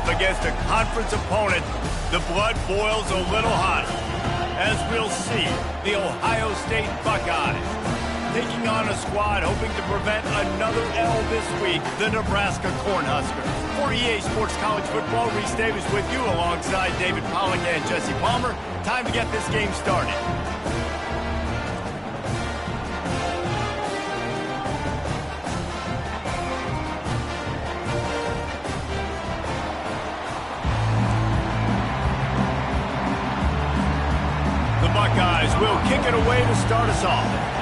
up against a conference opponent, the blood boils a little hot. As we'll see, the Ohio State Buckeyes taking on a squad hoping to prevent another L this week, the Nebraska Cornhuskers. For EA Sports College Football, Reese Davis with you alongside David Pollock and Jesse Palmer. Time to get this game started. The Buckeyes will kick it away to start us off.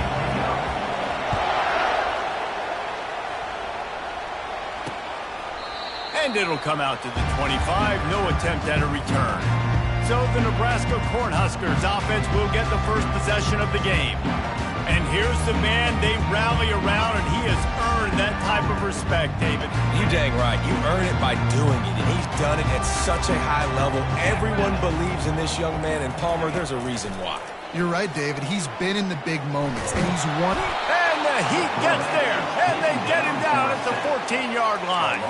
And it'll come out to the 25, no attempt at a return. So the Nebraska Cornhuskers offense will get the first possession of the game. And here's the man they rally around, and he has earned that type of respect, David. You dang right. You earn it by doing it, and he's done it at such a high level. Everyone believes in this young man, and Palmer, there's a reason why. You're right, David. He's been in the big moments, and he's won it. And the Heat gets there, and they get him down at the 14-yard line.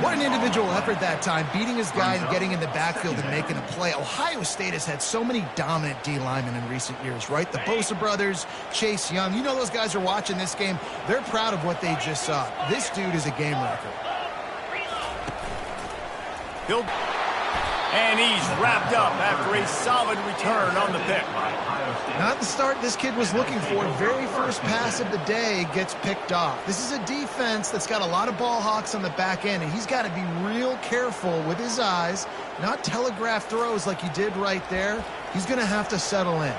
What an individual effort that time, beating his guy and getting in the backfield and making a play. Ohio State has had so many dominant D linemen in recent years, right? The Bosa brothers, Chase Young. You know those guys are watching this game. They're proud of what they just saw. This dude is a game wrecker. And he's wrapped up after a solid return on the pick. Not the start this kid was looking for. Very first pass of the day gets picked off. This is a defense that's got a lot of ball hawks on the back end, and he's got to be real careful with his eyes, not telegraph throws like he did right there. He's going to have to settle in.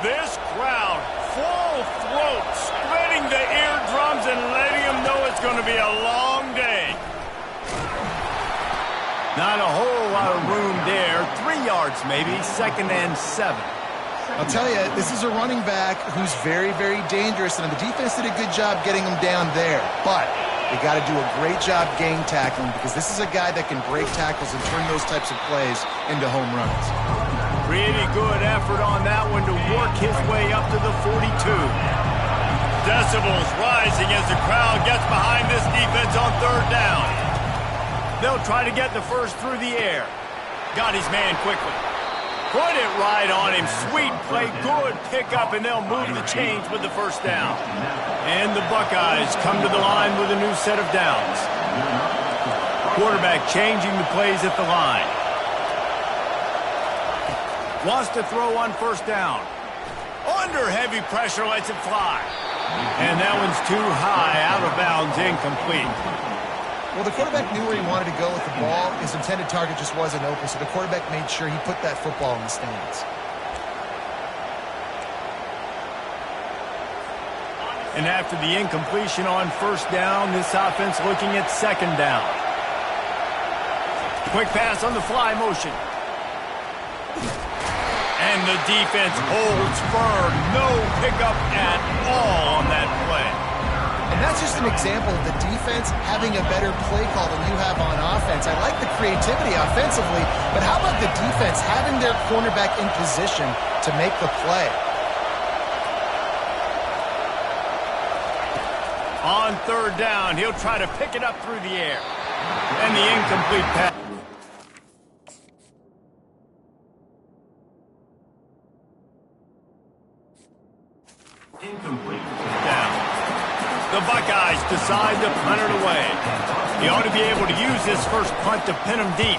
This crowd, full throat, splitting the eardrums and letting them know it's going to be a long day. Not a whole lot of room there. 3 yards maybe, 2nd and 7. I'll tell you, this is a running back who's very, very dangerous, and the defense did a good job getting him down there. But they got to do a great job gang tackling, because this is a guy that can break tackles and turn those types of plays into home runs. Pretty good effort on that one to work his way up to the 42. Decibels rising as the crowd gets behind this defense on 3rd down. They'll try to get the first through the air. Got his man quickly. Put it right on him. Sweet play, good pickup, and they'll move the chains with the first down. And the Buckeyes come to the line with a new set of downs. Quarterback changing the plays at the line. Wants to throw on 1st down. Under heavy pressure, lets it fly. And that one's too high, out of bounds, incomplete. Well, the quarterback knew where he wanted to go with the ball. His intended target just wasn't open, so the quarterback made sure he put that football in the stands. And after the incompletion on 1st down, this offense looking at 2nd down. Quick pass on the fly motion. And the defense holds firm. No pickup at all on that play. And that's just an example of the defense having a better play call than you have on offense. I like the creativity offensively, but how about the defense having their cornerback in position to make the play? On 3rd down, he'll try to pick it up through the air. And the incomplete pass. Incomplete. Down. The Buckeyes decide to punt it away. He ought to be able to use this first punt to pin him deep.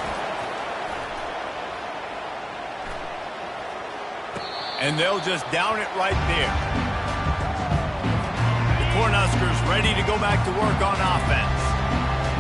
And they'll just down it right there. The Cornhuskers ready to go back to work on offense.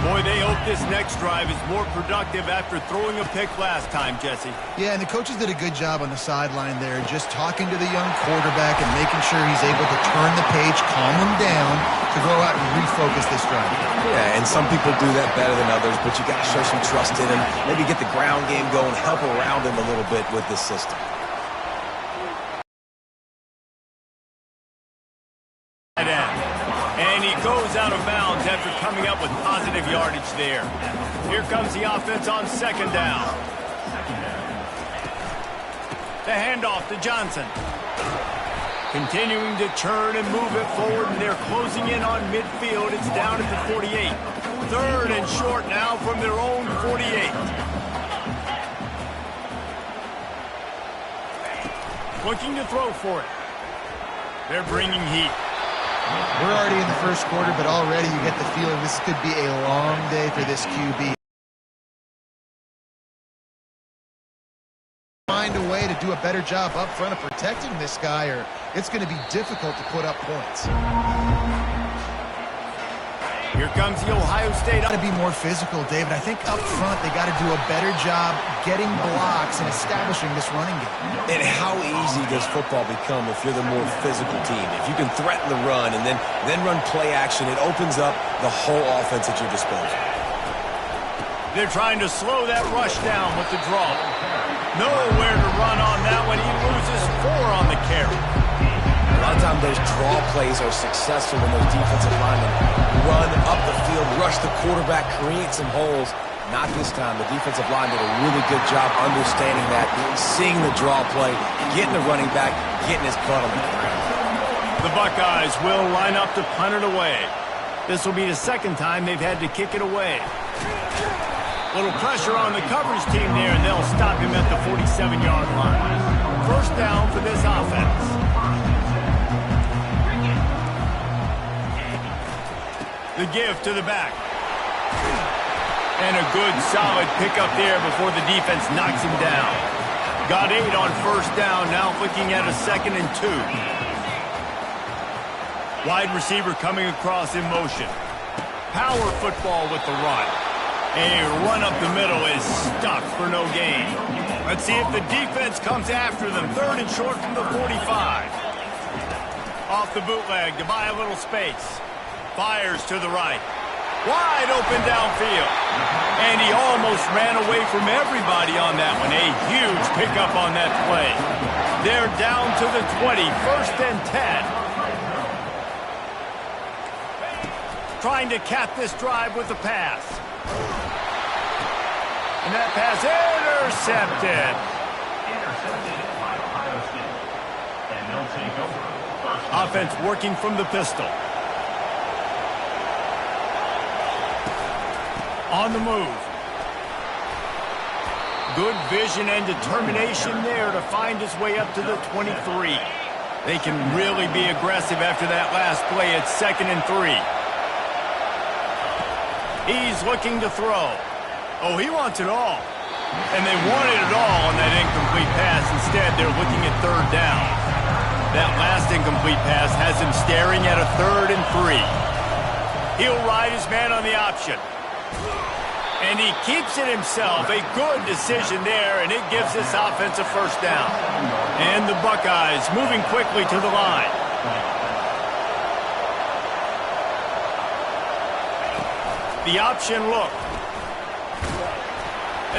Boy, they hope this next drive is more productive after throwing a pick last time, Jesse. Yeah, and the coaches did a good job on the sideline there, just talking to the young quarterback and making sure he's able to turn the page, calm him down, to go out and refocus this drive. Yeah, and some people do that better than others, but you got to show some trust in him, maybe get the ground game going, help around him a little bit with this system. And he goes out of bounds after coming up with positive yardage there. Here comes the offense on 2nd down. The handoff to Johnson. Continuing to turn and move it forward, and they're closing in on midfield. It's down at the 48. 3rd and short now from their own 48. Looking to throw for it. They're bringing heat. We're already in the first quarter, but already you get the feeling this could be a long day for this QB. Find a way to do a better job up front of protecting this guy, or it's going to be difficult to put up points. Here comes the Ohio State. Got to be more physical, David. I think up front they got to do a better job getting blocks and establishing this running game. And how easy does football become if you're the more physical team? If you can threaten the run and then run play action, it opens up the whole offense at your disposal. They're trying to slow that rush down with the draw. Nowhere to run on that one. He loses 4 on the carry. A lot of times those draw plays are successful when those defensive linemen run up the field, rush the quarterback, create some holes. Not this time. The defensive line did a really good job understanding that, seeing the draw play, getting the running back, getting his butt on the ground. The Buckeyes will line up to punt it away. This will be the second time they've had to kick it away. Little pressure on the coverage team there, and they'll stop him at the 47-yard line. First down for this offense. The give to the back. And a good, solid pickup there before the defense knocks him down. Got 8 on first down, now looking at a 2nd and 2. Wide receiver coming across in motion. Power football with the run. A run up the middle is stuck for no gain. Let's see if the defense comes after them. 3rd and short from the 45. Off the bootleg to buy a little space. Fires to the right. Wide open downfield. And he almost ran away from everybody on that one. A huge pickup on that play. They're down to the 20. 1st and 10. Trying to cap this drive with the pass. And that pass intercepted. And they'll take over. Offense working from the pistol. On the move. Good vision and determination there to find his way up to the 23. They can really be aggressive after that last play. It's 2nd and 3. He's looking to throw. Oh, he wants it all. And they wanted it all on that incomplete pass. Instead, they're looking at 3rd down. That last incomplete pass has him staring at a 3rd and 3. He'll ride his man on the option. And he keeps it himself. A good decision there, and it gives this offense a first down. And the Buckeyes moving quickly to the line. The option look.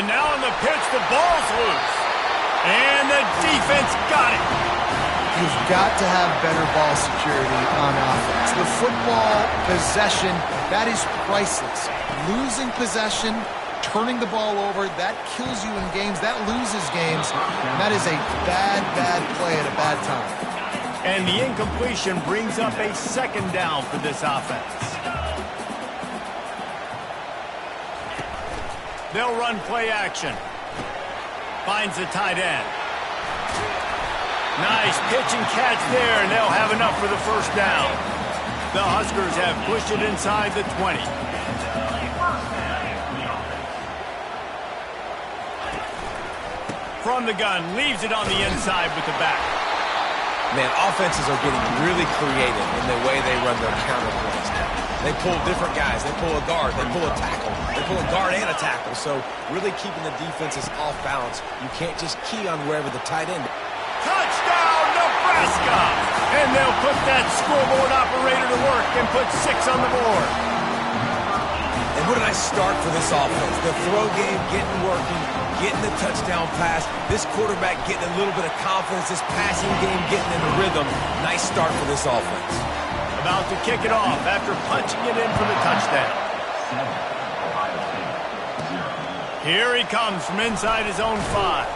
And now on the pitch, the ball's loose. And the defense got it. You've got to have better ball security on offense. The football possession, that is priceless. Losing possession, turning the ball over, that kills you in games. That loses games. And that is a bad, bad play at a bad time. And the incompletion brings up a 2nd down for this offense. They'll run play action. Finds the tight end. Nice pitch and catch there, and they'll have enough for the first down. The Huskers have pushed it inside the 20. From the gun, leaves it on the inside with the back. Man, offenses are getting really creative in the way they run their counter plays. They pull different guys. They pull a guard. They pull a tackle. They pull a guard and a tackle. So really keeping the defenses off balance. You can't just key on wherever the tight end. Touchdown, Nebraska! And they'll put that scoreboard operator to work and put 6 on the board. And what a nice start for this offense. The throw game getting working, getting the touchdown pass. This quarterback getting a little bit of confidence. This passing game getting in the rhythm. Nice start for this offense. About to kick it off after punching it in for the touchdown. Here he comes from inside his own 5.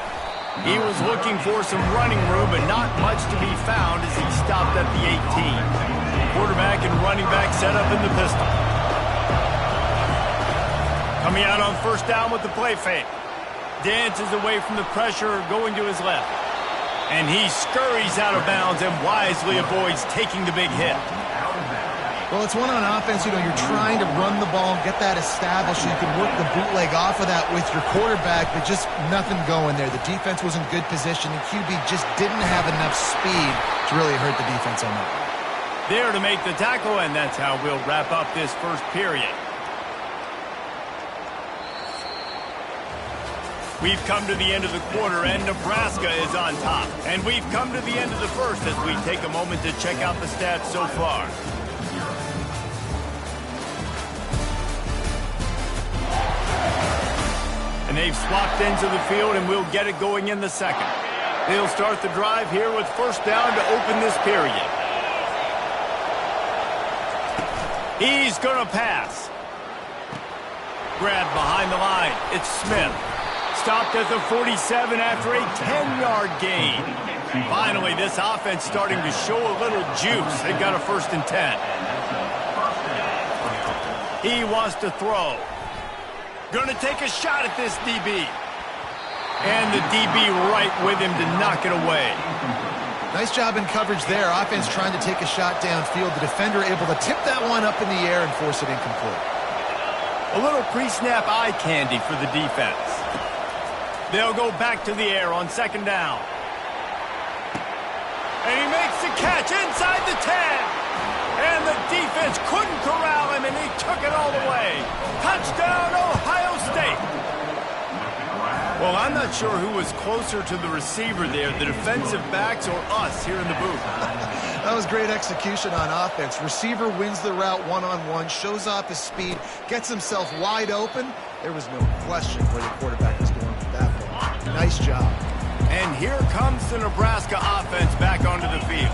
He was looking for some running room, but not much to be found as he stopped at the 18. Quarterback and running back set up in the pistol. Coming out on first down with the play fake. Dances away from the pressure, going to his left. And he scurries out of bounds and wisely avoids taking the big hit. Well, it's one on offense. You know, you're trying to run the ball and get that established so you can work the bootleg off of that with your quarterback, but just nothing going there. The defense was in good position, and QB just didn't have enough speed to really hurt the defense on that. There to make the tackle, and that's how we'll wrap up this first period. We've come to the end of the quarter, and Nebraska is on top. And we've come to the end of the first as we take a moment to check out the stats so far. And they've swapped ends of the field, and we'll get it going in the second. They'll start the drive here with first down to open this period. He's going to pass. Grabbed behind the line. It's Smith. Stopped at the 47 after a 10-yard gain. Finally, this offense starting to show a little juice. They've got a 1st and 10. He wants to throw. Going to take a shot at this DB. And the DB right with him to knock it away. Nice job in coverage there. Offense trying to take a shot downfield. The defender able to tip that one up in the air and force it incomplete. A little pre-snap eye candy for the defense. They'll go back to the air on second down. And he makes the catch inside the 10. And the defense couldn't corral him, and he took it all the way. Touchdown, Ohio State. Well, I'm not sure who was closer to the receiver there, the defensive backs or us here in the booth. That was great execution on offense. Receiver wins the route one-on-one, shows off his speed, gets himself wide open. There was no question where the quarterback was going with that ball. Nice job. And here comes the Nebraska offense back onto the field.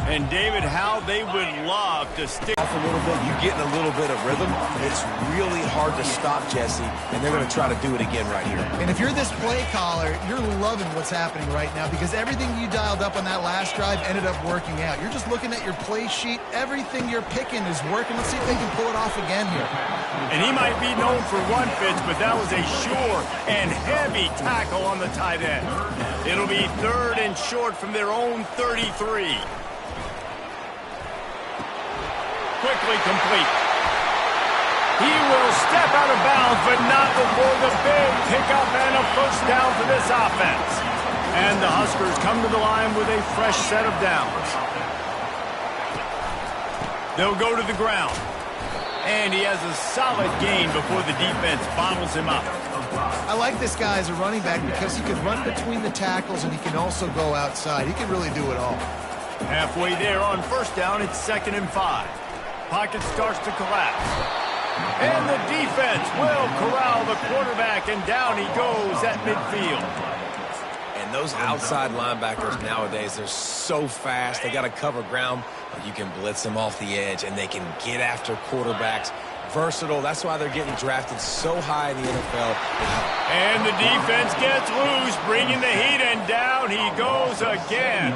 And, David, how they would love to stick Off a little bit, you get in a little bit of rhythm. It's really hard to stop Jesse, and they're going to try to do it again right here. And if you're this play caller, you're loving what's happening right now because everything you dialed up on that last drive ended up working out. You're just looking at your play sheet. Everything you're picking is working. Let's see if they can pull it off again here. And he might be known for one pitch, but that was a sure and heavy tackle on the tight end. It'll be 3rd and short from their own 33. Quickly complete. He will step out of bounds, but not before the big pickup and a 1st down for this offense. And the Huskers come to the line with a fresh set of downs. They'll go to the ground. And he has a solid gain before the defense bottles him up. I like this guy as a running back because he can run between the tackles and he can also go outside. He can really do it all. Halfway there on first down, it's 2nd and 5. Pocket starts to collapse. And the defense will corral the quarterback, and down he goes at midfield. And those outside linebackers nowadays, they're so fast. They got to cover ground. You can blitz them off the edge, and they can get after quarterbacks. Versatile. That's why they're getting drafted so high in the NFL. And the defense gets loose, bringing the heat, and down he goes again.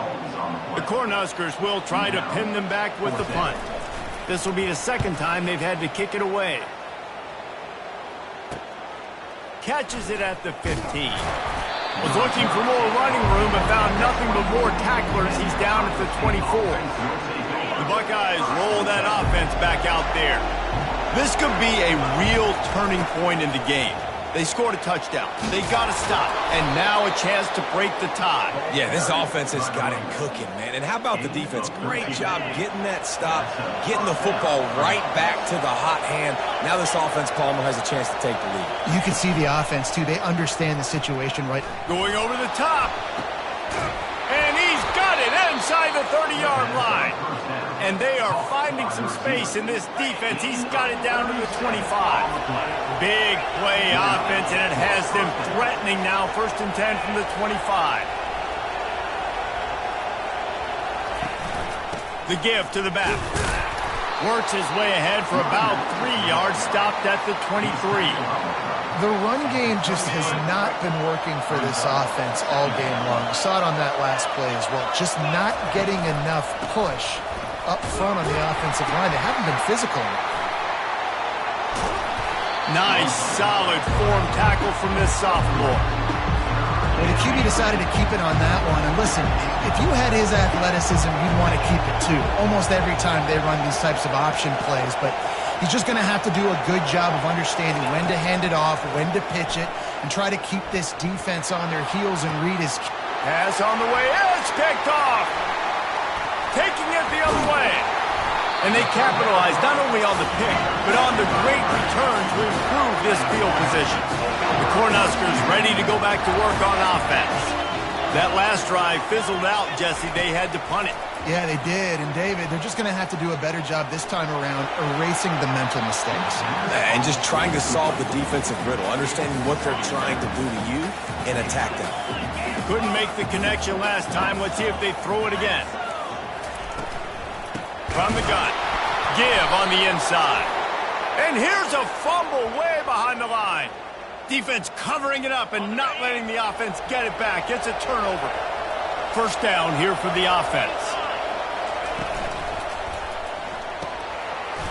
The Cornhuskers will try to pin them back with the punt. This will be the 2nd time they've had to kick it away. Catches it at the 15. Was looking for more running room, but found nothing but more tacklers. He's down at the 24. The Buckeyes roll that offense back out there. This could be a real turning point in the game. They scored a touchdown. They got to stop. And now a chance to break the tie. Yeah, this offense has got him cooking, man. And how about the defense? Great job getting that stop, getting the football right back to the hot hand. Now this offense, Palmer, has a chance to take the lead. You can see the offense, too. They understand the situation right. Going over the top. And he's got it inside the 30-yard line. And they are finding some space in this defense. He's got it down to the 25. Big play offense, and it has them threatening now. 1st and 10 from the 25. The give to the back. Works his way ahead for about 3 yards. Stopped at the 23. The run game just has not been working for this offense all game long. You saw it on that last play as well. Just not getting enough push up front on the offensive line. They haven't been physical. Nice, solid form tackle from this sophomore. Well, the QB decided to keep it on that one. And listen, if you had his athleticism, you'd want to keep it too. Almost every time they run these types of option plays. But he's just going to have to do a good job of understanding when to hand it off, when to pitch it, and try to keep this defense on their heels and read his... Pass on the way. It's picked off. Taking it the other way. And they capitalized not only on the pick, but on the great return to improve this field position. The Cornhuskers ready to go back to work on offense. That last drive fizzled out, Jesse. They had to punt it. Yeah, they did. And, David, they're just going to have to do a better job this time around erasing the mental mistakes. And just trying to solve the defensive riddle, understanding what they're trying to do to you and attack them. Couldn't make the connection last time. Let's see if they throw it again. From the gun. Give on the inside. And here's a fumble way behind the line. Defense covering it up and not letting the offense get it back. It's a turnover. First down here for the offense.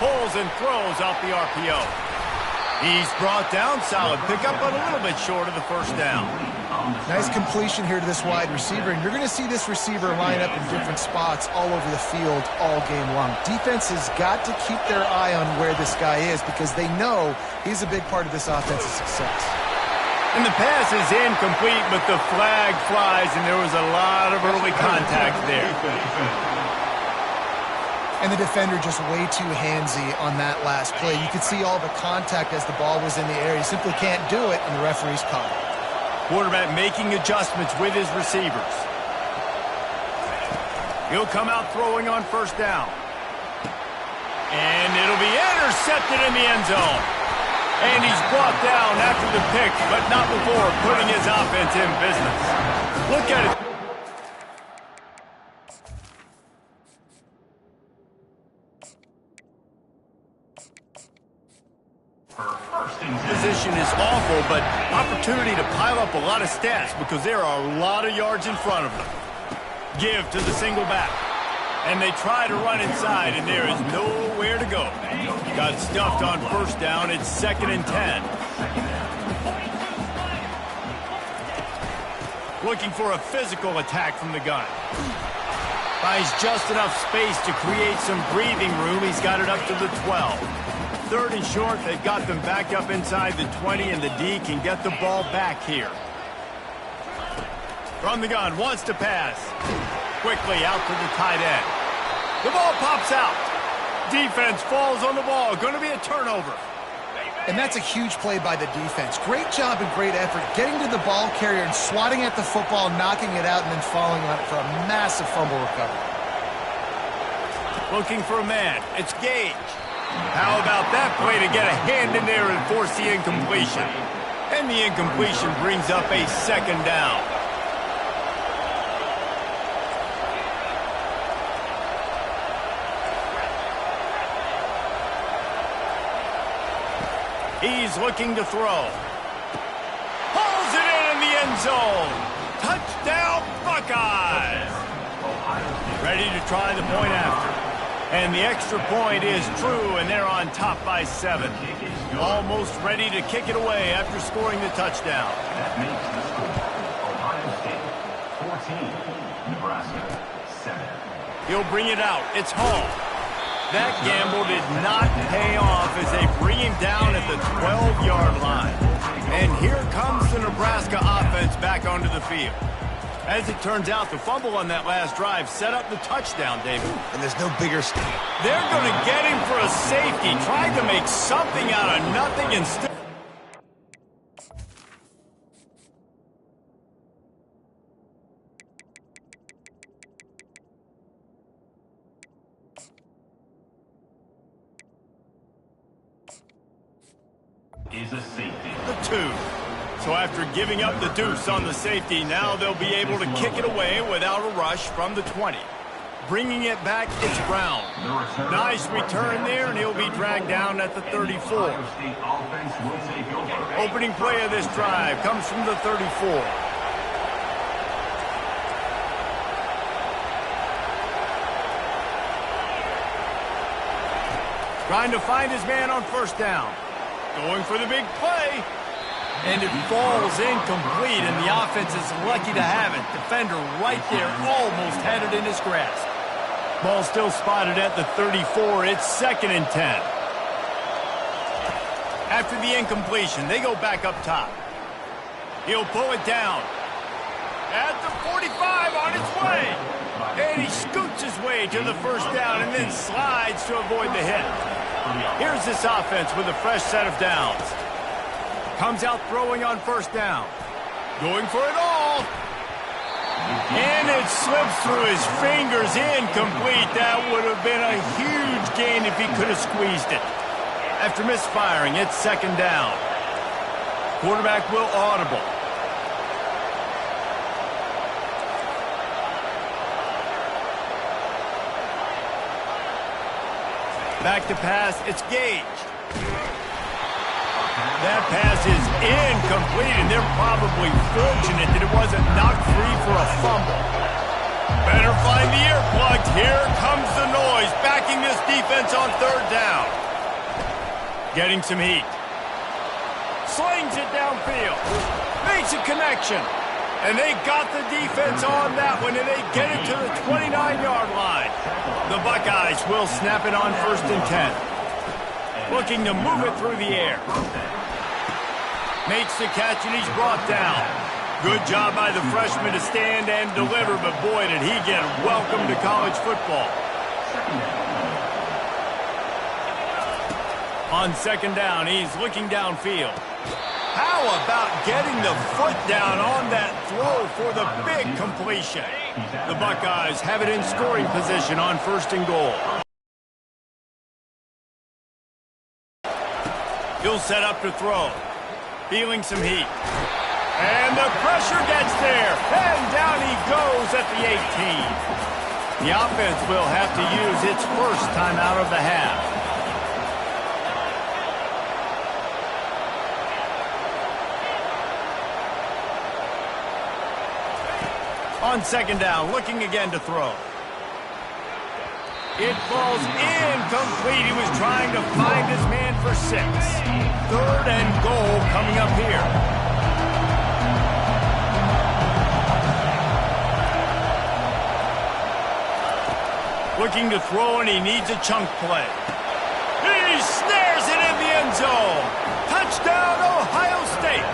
Pulls and throws out the RPO. He's brought down. Solid pickup, but a little bit short of the first down. Nice completion here to this wide receiver, and you're going to see this receiver line up in different spots all over the field all game long. Defense has got to keep their eye on where this guy is because they know he's a big part of this offensive success. And the pass is incomplete, but the flag flies, and there was a lot of early contact there. And the defender just way too handsy on that last play. You could see all the contact as the ball was in the air. He simply can't do it, and the referee's caught it. Quarterback making adjustments with his receivers. He'll come out throwing on first down. And it'll be intercepted in the end zone. And he's brought down after the pick, but not before putting his offense in business. Look at it. Position is awful, but opportunity to pile up a lot of stats because there are a lot of yards in front of them. Give to the single back. And they try to run inside, and there is nowhere to go. Got stuffed on first down. It's 2nd and 10. Looking for a physical attack from the gun. Finds just enough space to create some breathing room. He's got it up to the 12. 3rd and short. They've got them back up inside the 20, and the D can get the ball back here. From the gun, wants to pass. Quickly out to the tight end. The ball pops out. Defense falls on the ball. Going to be a turnover. And that's a huge play by the defense. Great job and great effort getting to the ball carrier and swatting at the football, knocking it out, and then falling on it for a massive fumble recovery. Looking for a man. It's Gage. How about that play to get a hand in there and force the incompletion? And the incompletion brings up a 2nd down. He's looking to throw. Pulls it in the end zone. Touchdown, Buckeyes. Ready to try the point after. And the extra point is true, and they're on top by 7. Almost ready to kick it away after scoring the touchdown. That makes the score Ohio State 14, Nebraska 7. He'll bring it out. It's Hall. That gamble did not pay off as they bring him down at the 12-yard line. And here comes the Nebraska offense back onto the field. As it turns out, the fumble on that last drive set up the touchdown, David. And there's no bigger... They're going to get him for a safety, trying to make something out of nothing and still... Is a safety. The 2. So after giving up the deuce on the safety, now they'll be able to kick it away without a rush from the 20. Bringing it back, it's Brown. Nice return there, and he'll be dragged down at the 34. Opening play of this drive comes from the 34. Trying to find his man on first down. Going for the big play. And it falls incomplete, and the offense is lucky to have it. Defender right there almost had it in his grasp. Ball still spotted at the 34. It's 2nd and 10. After the incompletion, they go back up top. He'll pull it down. At the 45 on its way. And he scoots his way to the first down and then slides to avoid the hit. Here's this offense with a fresh set of downs. Comes out throwing on first down. Going for it all. And it slips through his fingers, incomplete. That would have been a huge gain if he could have squeezed it. After misfiring, it's 2nd down. Quarterback will audible. Back to pass, it's Gage. That pass is incomplete, and they're probably fortunate that it wasn't knocked free for a fumble. Better find the earplugs. Here comes the noise, backing this defense on 3rd down. Getting some heat. Slings it downfield. Makes a connection. And they got the defense on that one, and they get it to the 29-yard line. The Buckeyes will snap it on 1st and 10. Looking to move it through the air. Makes the catch, and he's brought down. Good job by the freshman to stand and deliver, but boy, did he get welcome to college football. On 2nd down, he's looking downfield. How about getting the foot down on that throw for the big completion? The Buckeyes have it in scoring position on 1st and goal. He'll set up to throw. Feeling some heat. And the pressure gets there. And down he goes at the 18. The offense will have to use its first timeout of the half. On 2nd down, looking again to throw. It falls incomplete. He was trying to find his man for 6. 3rd and goal coming up here. Looking to throw, and he needs a chunk play. He snares it in the end zone. Touchdown, Ohio State.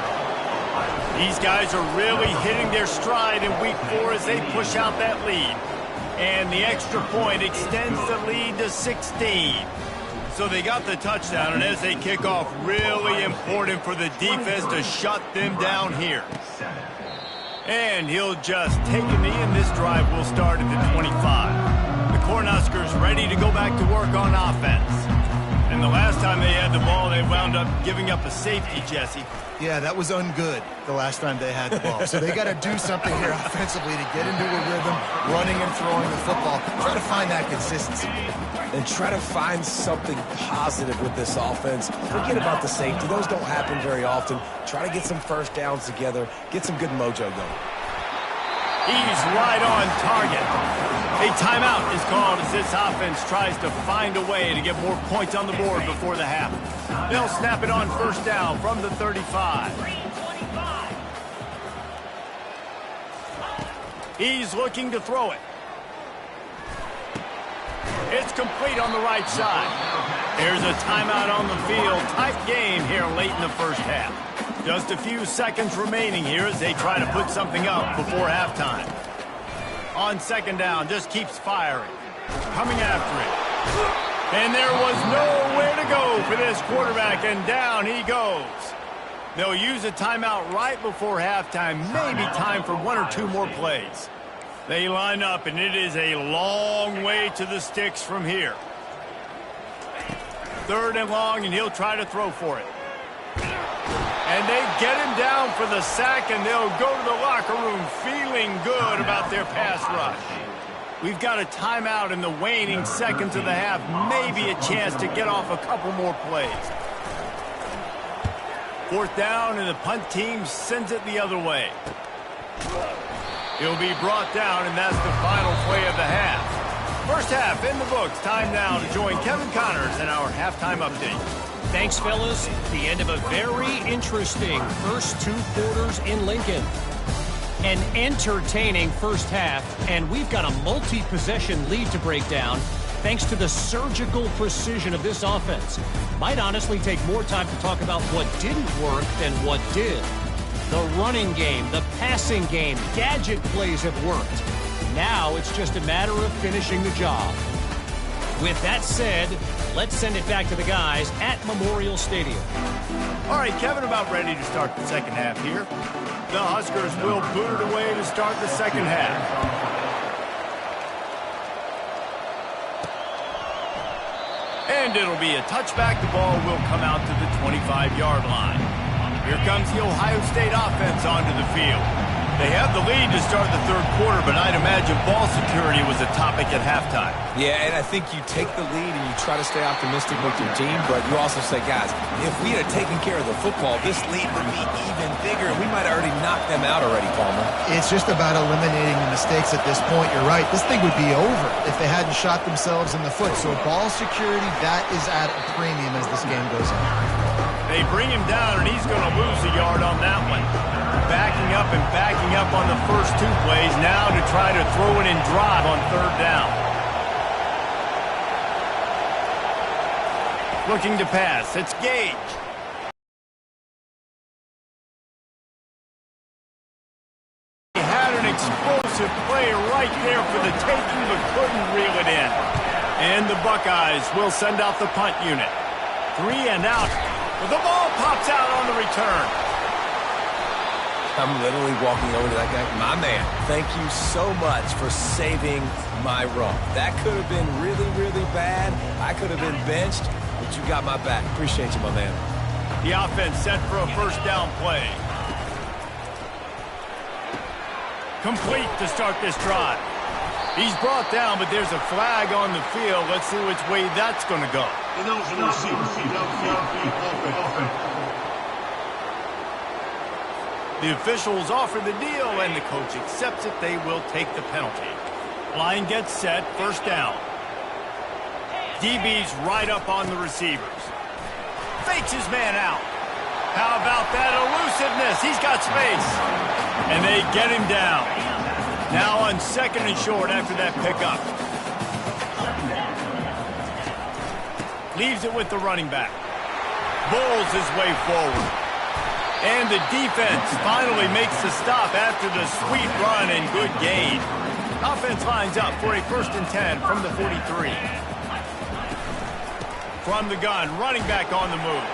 These guys are really hitting their stride in week 4 as they push out that lead. And the extra point extends the lead to 16. So they got the touchdown, and as they kick off, really important for the defense to shut them down here. And he'll just take a knee, and this drive will start at the 25. The Cornhuskers ready to go back to work on offense. And the last time they had the ball, they wound up giving up a safety, Jesse. Yeah, that was ungood the last time they had the ball. So they got to do something here offensively to get into a rhythm, running and throwing the football. Try to find that consistency. And try to find something positive with this offense. Forget about the safety. Those don't happen very often. Try to get some first downs together. Get some good mojo going. He's right on target. A timeout is called as this offense tries to find a way to get more points on the board before the half. They'll snap it on 1st down from the 35. He's looking to throw it. It's complete on the right side. There's a timeout on the field. Tight game here late in the first half. Just a few seconds remaining here as they try to put something up before halftime. On 2nd down, just keeps firing. Coming after it. And there was nowhere to go for this quarterback, and down he goes. They'll use a timeout right before halftime, maybe time for 1 or 2 more plays. They line up, and it is a long way to the sticks from here. 3rd and long, and he'll try to throw for it. And they get him down for the sack, and they'll go to the locker room feeling good about their pass rush. We've got a timeout in the waning seconds of the half, maybe a chance to get off a couple more plays. 4th down, and the punt team sends it the other way. He'll be brought down, and that's the final play of the half. First half in the books. Time now to join Kevin Connors in our halftime update. Thanks, fellas. The end of a very interesting first 2 quarters in Lincoln. An entertaining first half, and we've got a multi-possession lead to break down thanks to the surgical precision of this offense. Might honestly take more time to talk about what didn't work than what did. The running game, the passing game, gadget plays have worked. Now it's just a matter of finishing the job. With that said, let's send it back to the guys at Memorial Stadium. All right, Kevin, about ready to start the second half here. The Huskers will boot it away to start the second half. And it'll be a touchback. The ball will come out to the 25-yard line. Here comes the Ohio State offense onto the field. They have the lead to start the third quarter, but I'd imagine ball security was a topic at halftime. Yeah, and I think you take the lead and you try to stay optimistic with your team, but you also say, guys, if we had taken care of the football, this lead would be even bigger, and we might have already knocked them out already, Palmer. It's just about eliminating the mistakes at this point. You're right. This thing would be over if they hadn't shot themselves in the foot. So ball security, that is at a premium as this game goes on. They bring him down, and he's going to lose a yard on that one. Backing up on the first 2 plays now to try to throw it and drive on third down. Looking to pass. It's Gage. He had an explosive play right there for the taking, but couldn't reel it in. And the Buckeyes will send out the punt unit. 3 and out. But the ball pops out on the return. I'm literally walking over to that guy. My man, thank you so much for saving my run. That could have been really, really bad. I could have been benched, but you got my back. Appreciate you, my man. The offense set for a first down play. Complete to start this drive. He's brought down, but there's a flag on the field. Let's see which way that's going to go. The officials offer the deal, and the coach accepts it. They will take the penalty. Line gets set, first down. DB's right up on the receivers. Fakes his man out. How about that elusiveness? He's got space. And they get him down. Now on second and short after that pickup. Leaves it with the running back. Bowls his way forward. And the defense finally makes the stop after the sweet run and good gain. Offense lines up for a 1st and 10 from the 43. From the gun, running back on the move.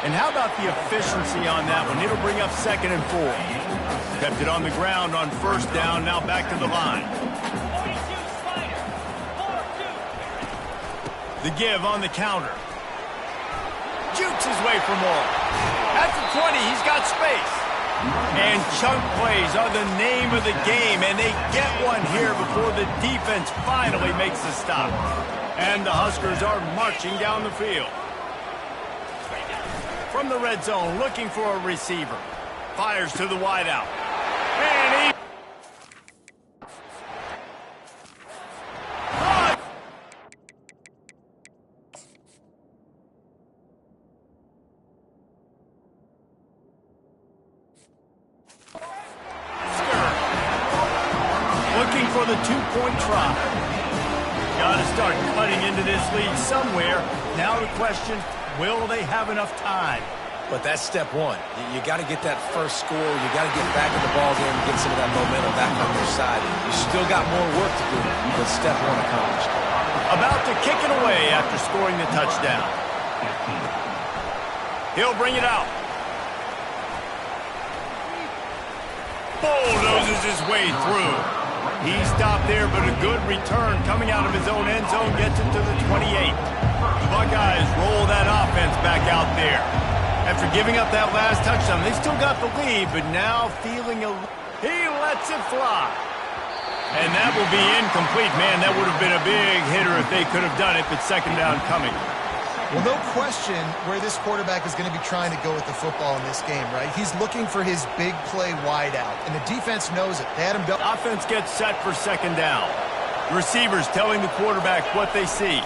And how about the efficiency on that one? It'll bring up 2nd and 4. Kept it on the ground on first down, now back to the line. The give on the counter. Jukes his way for more. At the 20, he's got space. And chunk plays are the name of the game, and they get one here before the defense finally makes the stop. And the Huskers are marching down the field. From the red zone, looking for a receiver. Fires to the wideout. And he... Looking for the 2-point try. Got to start cutting into this lead somewhere. Now the question, will they have enough time? But that's step one. You got to get that first score. You got to get back in the ball game and get some of that momentum back on your side. You still got more work to do, but step one accomplished. About to kick it away after scoring the touchdown. He'll bring it out. Bulldozes his way through. He stopped there, but a good return coming out of his own end zone gets him to the 28. The Buckeyes roll that offense back out there. After giving up that last touchdown, they still got the lead, but now feeling he lets it fly. And that will be incomplete. Man, that would have been a big hitter if they could have done it, but second down coming. Well, no question where this quarterback is going to be trying to go with the football in this game, right? He's looking for his big play wide out, and the defense knows it. They had him. Offense gets set for second down. The receivers telling the quarterback what they see.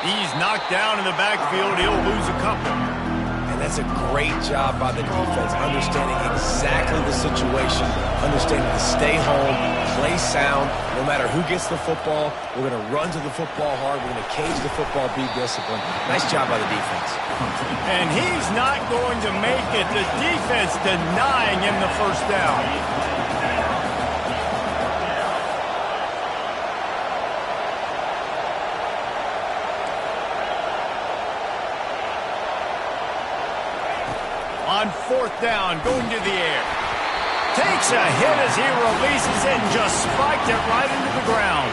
He's knocked down in the backfield. He'll lose a couple. And that's a great job by the defense, understanding exactly the situation, understanding to stay home, play sound. No matter who gets the football, we're going to run to the football hard. We're going to cage the football, be disciplined. Nice job by the defense. And he's not going to make it. The defense denying him the first down. On fourth down, going to the air. Takes a hit as he releases it and just spiked it right into the ground.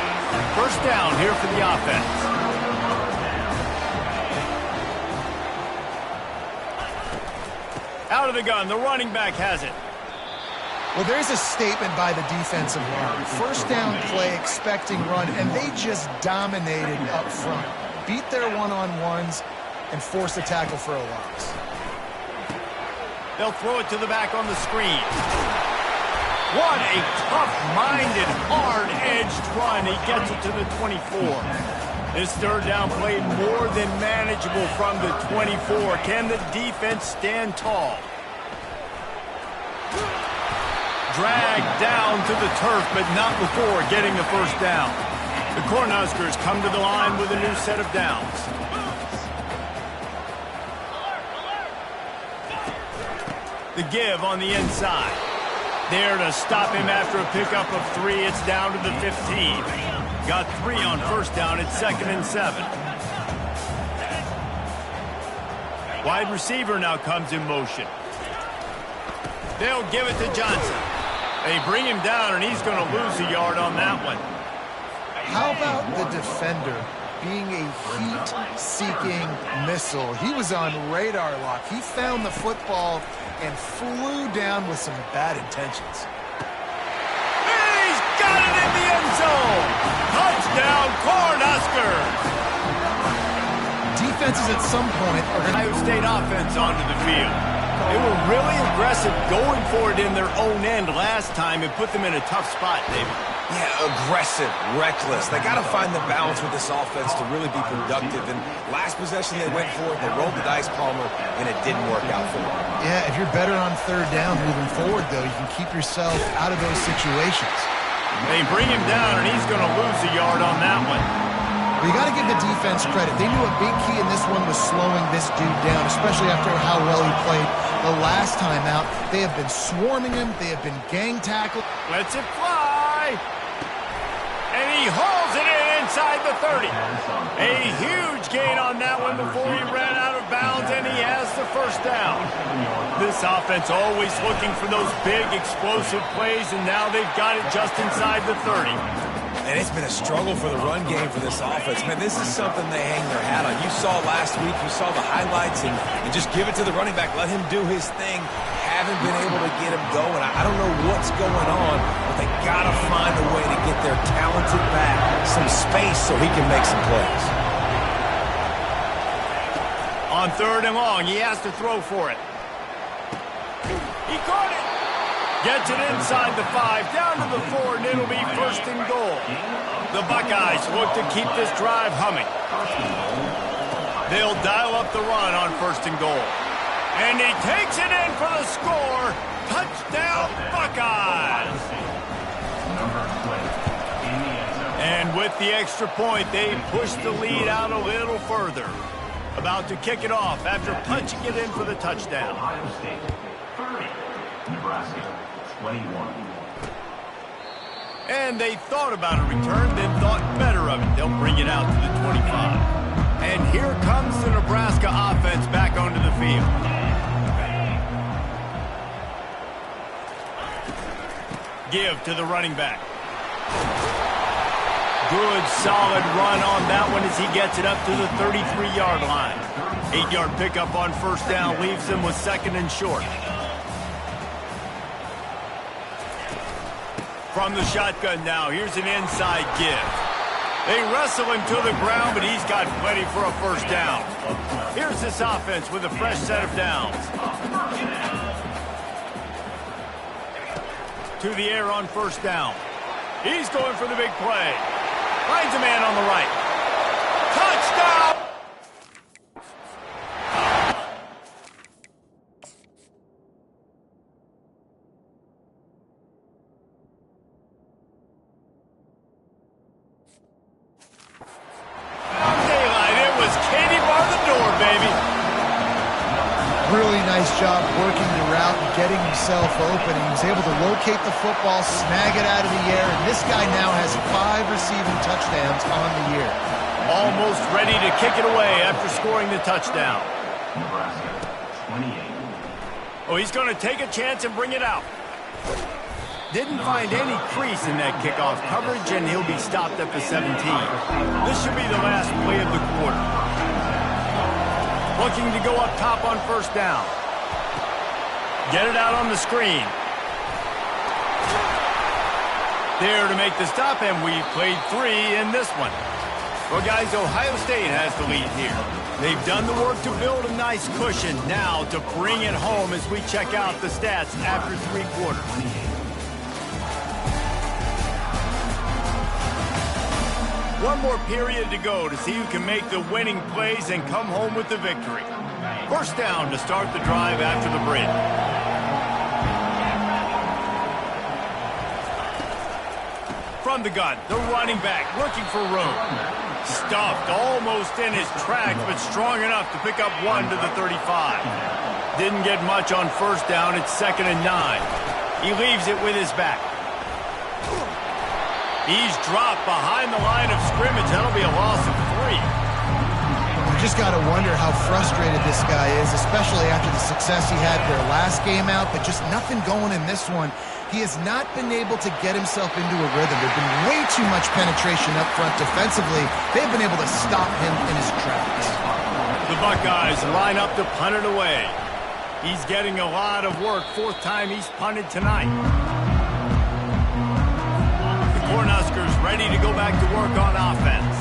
First down here for the offense. Out of the gun, the running back has it. Well, there's a statement by the defensive line. First down play, expecting run, and they just dominated up front. Beat their one-on-ones and forced a tackle for a loss. They'll throw it to the back on the screen. What a tough-minded, hard-edged run. He gets it to the 24. This third down played more than manageable from the 24. Can the defense stand tall? Dragged down to the turf, but not before getting the first down. The Cornhuskers come to the line with a new set of downs. The give on the inside. There to stop him after a pickup of 3. It's down to the 15. Got 3 on first down. It's 2nd and 7. Wide receiver now comes in motion. They'll give it to Johnson. They bring him down, and he's going to lose a yard on that one. How about the defender being a heat-seeking missile? He was on radar lock. He found the football and flew down with some bad intentions. He's got it in the end zone! Touchdown, Cornhuskers! Defenses at some point are going to... Ohio State offense onto the field. They were really aggressive going for it in their own end last time and put them in a tough spot, David. Yeah, aggressive, reckless. They got to find the balance with this offense to really be productive. And last possession they went for it, they rolled the dice, Palmer, and it didn't work out for them. Yeah, if you're better on third down moving forward, though, you can keep yourself out of those situations. They bring him down, and he's going to lose a yard on that one. Well, you got to give the defense credit. They knew a big key in this one was slowing this dude down, especially after how well he played the last time out. They have been swarming him. They have been gang tackled. Lets it fly. And he hauls it in inside the 30. A huge gain on that one before he ran out of bounds, and he has the first down. This offense always looking for those big, explosive plays, and now they've got it just inside the 30. And it's been a struggle for the run game for this offense. Man, this is something they hang their hat on. You saw last week, you saw the highlights, and just give it to the running back. Let him do his thing. Haven't been able to get him going. I don't know what's going on, but they got to find a way to get their talented back some space so he can make some plays. On third and long, he has to throw for it. He caught it. Gets it inside the 5, down to the 4, and it'll be first and goal. The Buckeyes look to keep this drive humming. They'll dial up the run on first and goal. And he takes it in for the score. Touchdown, Buckeyes! And with the extra point, they push the lead out a little further. About to kick it off after punching it in for the touchdown. Ohio State 30, Nebraska 21. And they thought about a return, then thought better of it. They'll bring it out to the 25. And here comes the Nebraska offense back onto the field. Give to the running back. Good, solid run on that one as he gets it up to the 33-yard line. 8-yard pickup on first down leaves him with 2nd and short. From the shotgun now, here's an inside give. They wrestle him to the ground, but he's got plenty for a first down. Here's this offense with a fresh set of downs. To the air on first down. He's going for the big play. Finds a man on the right. Touchdown, baby. Really nice job working the route and getting himself open. He was able to locate the football, snag it out of the air, and this guy now has 5 receiving touchdowns on the year. Almost ready to kick it away after scoring the touchdown. Nebraska, 28. Oh, he's going to take a chance and bring it out. Didn't find any crease in that kickoff coverage, and he'll be stopped at the 17. This should be the last play of the quarter. Looking to go up top on first down. Get it out on the screen. There to make the stop, and we played 3 in this one. Well, guys, Ohio State has the lead here. They've done the work to build a nice cushion. Now to bring it home as we check out the stats after 3 quarters. One more period to go to see who can make the winning plays and come home with the victory. First down to start the drive after the break. From the gun, the running back looking for room. Stuffed almost in his tracks, but strong enough to pick up 1 to the 35. Didn't get much on first down. It's 2nd and 9. He leaves it with his back. He's dropped behind the line of scrimmage. That'll be a loss of 3. You just got to wonder how frustrated this guy is, especially after the success he had their last game out, but just nothing going in this one. He has not been able to get himself into a rhythm. There's been way too much penetration up front defensively. They've been able to stop him in his tracks. The Buckeyes line up to punt it away. He's getting a lot of work. 4th time he's punted tonight. The Cornhuskers ready to go back to work on offense.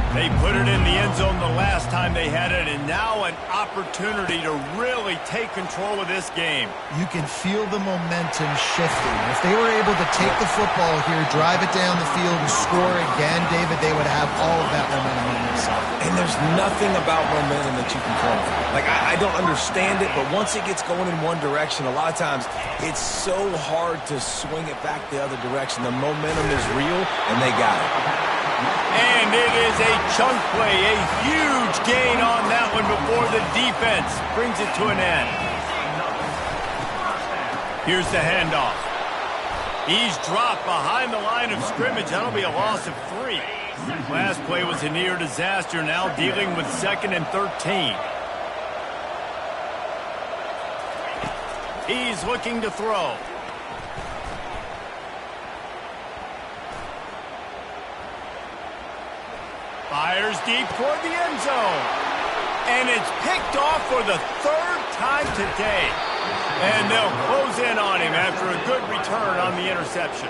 They put it in the end zone the last time they had it, and now an opportunity to really take control of this game. You can feel the momentum shifting. If they were able to take the football here, drive it down the field, and score again, David, they would have all of that momentum on their side. And there's nothing about momentum that you can control. Like, I don't understand it, but once it gets going in one direction, a lot of times it's so hard to swing it back the other direction. The momentum is real, and they got it. And it is a chunk play, a huge gain on that one before the defense brings it to an end. Here's the handoff. He's dropped behind the line of scrimmage. That'll be a loss of 3. Last play was a near disaster, now dealing with 2nd and 13. He's looking to throw. Fires deep toward the end zone. And it's picked off for the 3rd time today. And they'll close in on him after a good return on the interception.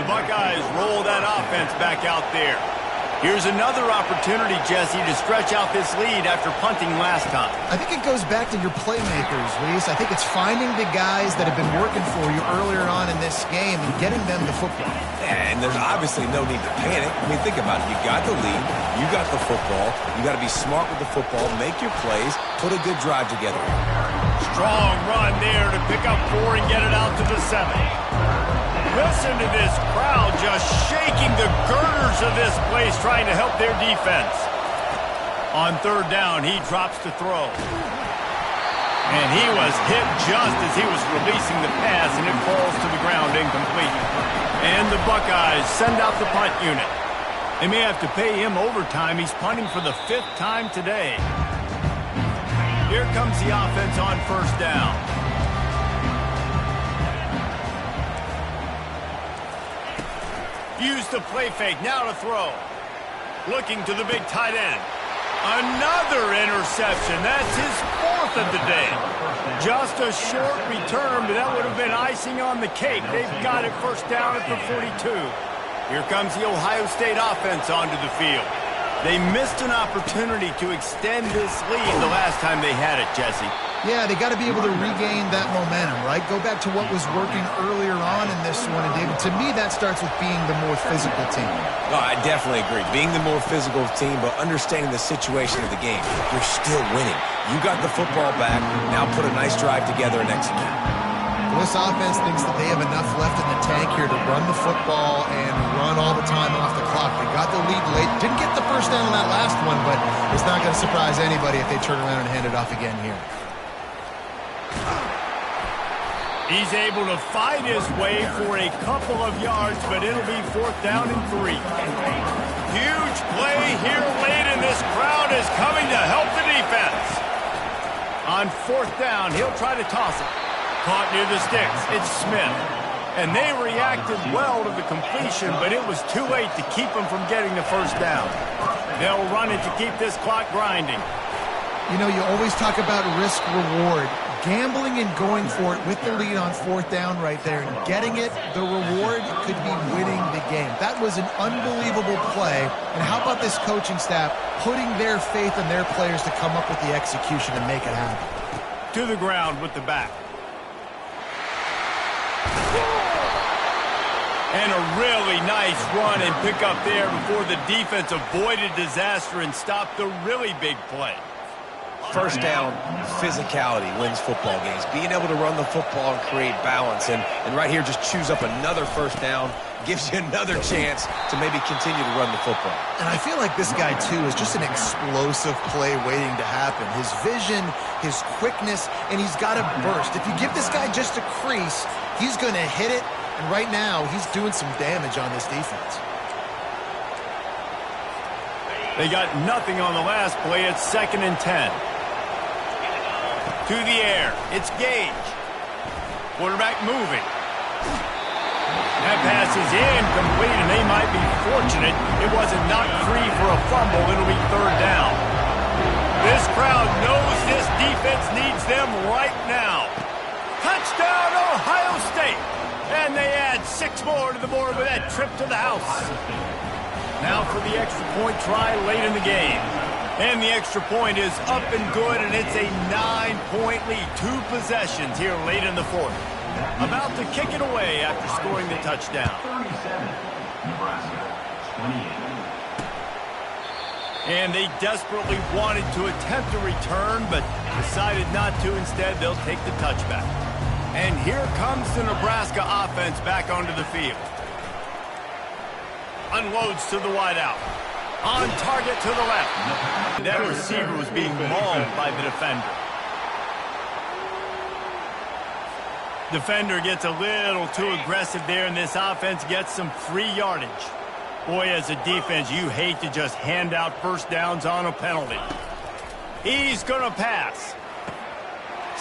The Buckeyes roll that offense back out there. Here's another opportunity, Jesse, to stretch out this lead after punting last time. I think it goes back to your playmakers, Reese. I think it's finding the guys that have been working for you earlier on in this game and getting them the football. And there's obviously no need to panic. I mean, think about it. You got the lead. You got the football. You got to be smart with the football, make your plays, put a good drive together. Strong run there to pick up 4 and get it out to the 7. Listen to this crowd just shaking the girders of this place trying to help their defense. On 3rd down, he drops to throw. And he was hit just as he was releasing the pass, and it falls to the ground incomplete. And the Buckeyes send out the punt unit. They may have to pay him overtime. He's punting for the 5th time today. Here comes the offense on first down. Use the play fake, now to throw. Looking to the big tight end. Another interception. That's his 4th of the day. Just a short return, but that would have been icing on the cake. They've got it first down at the 42. Here comes the Ohio State offense onto the field. They missed an opportunity to extend this lead the last time they had it, Jesse. Yeah, they got to be able to regain that momentum, right? Go back to what was working earlier on in this one. And, David, to me, that starts with being the more physical team. No, I definitely agree. Being the more physical team, but understanding the situation of the game. You're still winning. You got the football back. Now put a nice drive together and execute. This offense thinks that they have enough left in the tank here to run the football and run all the time off the clock. They got the lead late. Didn't get the first down on that last one, but it's not going to surprise anybody if they turn around and hand it off again here. He's able to fight his way for a couple of yards, but it'll be 4th down and 3. Huge play here late, and this crowd is coming to help the defense. On 4th down, he'll try to toss it. Caught near the sticks. It's Smith. And they reacted well to the completion, but it was too late to keep them from getting the first down. They'll run it to keep this clock grinding. You know, you always talk about risk-reward. Gambling and going for it with the lead on 4th down right there and getting it, the reward could be winning the game. That was an unbelievable play. And how about this coaching staff putting their faith in their players to come up with the execution and make it happen? To the ground with the back. And a really nice run and pick up there before the defense avoided disaster and stopped the really big play. First down, physicality wins football games. Being able to run the football and create balance. And right here, just choose up another first down, gives you another chance to maybe continue to run the football. And I feel like this guy, too, is just an explosive play waiting to happen. His vision, his quickness, and he's got a burst. If you give this guy just a crease, he's going to hit it. And right now, he's doing some damage on this defense. They got nothing on the last play. It's 2nd and 10. To the air. It's Gage. Quarterback moving. That pass is incomplete, and they might be fortunate it wasn't knocked free for a fumble. It'll be 3rd down. This crowd knows this defense needs them right now. Touchdown, Ohio State. And they add 6 more to the board with that trip to the house. Now for the extra point try late in the game. And the extra point is up and good, and it's a 9-point lead. 2 possessions here late in the 4th. About to kick it away after scoring the touchdown. 37, Nebraska, 28. And they desperately wanted to attempt a return, but decided not to. Instead, they'll take the touchback. And here comes the Nebraska offense back onto the field. Unloads to the wideout. On target to the left. That receiver was being mauled by the defender. Defender gets a little too aggressive there, and this offense gets some free yardage. Boy, as a defense, you hate to just hand out first downs on a penalty. He's going to pass.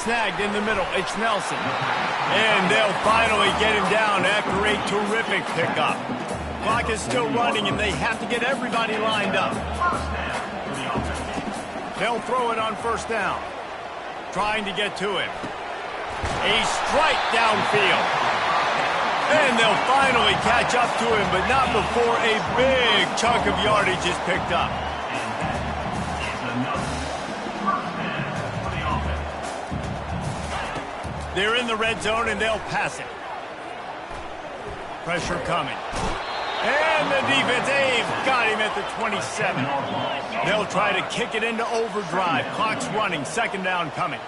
Snagged in the middle. It's Nelson. And they'll finally get him down after a terrific pickup. Clock is still running, and they have to get everybody lined up. They'll throw it on 1st down. Trying to get to him. A strike downfield. And they'll finally catch up to him, but not before a big chunk of yardage is picked up. They're in the red zone, and they'll pass it. Pressure coming. And the defense, they've got him at the 27. They'll try to kick it into overdrive. Clock's running. 2nd down coming.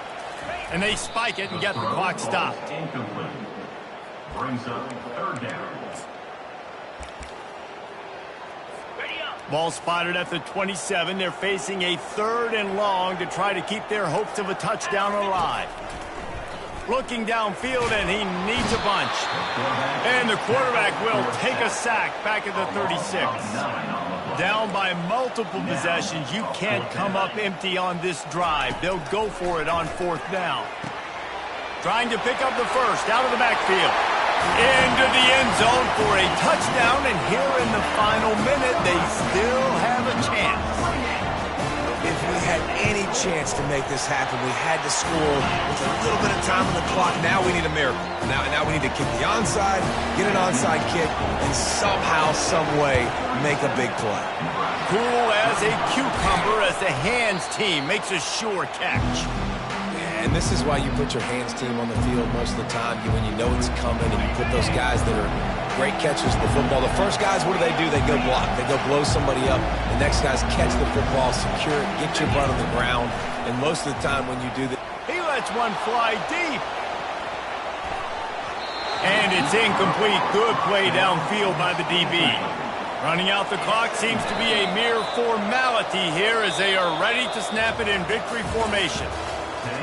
And they spike it and get the clock stopped. Incomplete. Brings up 3rd down. Ball spotted at the 27. They're facing a 3rd and long to try to keep their hopes of a touchdown alive. Looking downfield, and he needs a bunch. And the quarterback will take a sack back at the 36. Down by multiple possessions. You can't come up empty on this drive. They'll go for it on 4th down. Trying to pick up the first out of the backfield. Into the end zone for a touchdown, and here in the final minute, they still have a chance. If we had any chance to make this happen, we had to score with a little bit of time on the clock. Now we need a miracle. Now we need to kick the onside, get an onside kick, and somehow, some way, make a big play. Cool as a cucumber as the hands team makes a sure catch. And this is why you put your hands team on the field most of the time, when you know it's coming, and you put those guys that are great catchers of the football. The first guys, what do? They go block. They go blow somebody up. The next guys catch the football, secure it, get your butt on the ground. And most of the time when you do that, he lets one fly deep. And it's incomplete. Good play downfield by the DB. Running out the clock seems to be a mere formality here as they are ready to snap it in victory formation.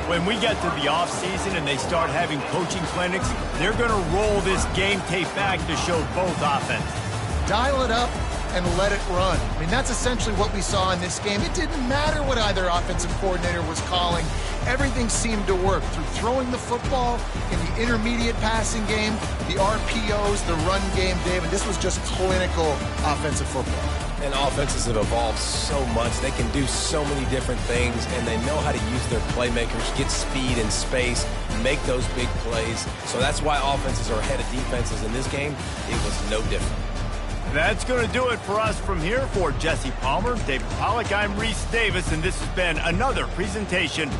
When we get to the offseason and they start having coaching clinics, they're going to roll this game tape back to show both offenses. Dial it up and let it run. I mean, that's essentially what we saw in this game. It didn't matter what either offensive coordinator was calling. Everything seemed to work through throwing the football in the intermediate passing game, the RPOs, the run game, David. This was just clinical offensive football. And offenses have evolved so much. They can do so many different things, and they know how to use their playmakers, get speed and space, make those big plays. So that's why offenses are ahead of defenses in this game. It was no different. That's going to do it for us from here. For Jesse Palmer, David Pollack, I'm Reese Davis, and this has been another presentation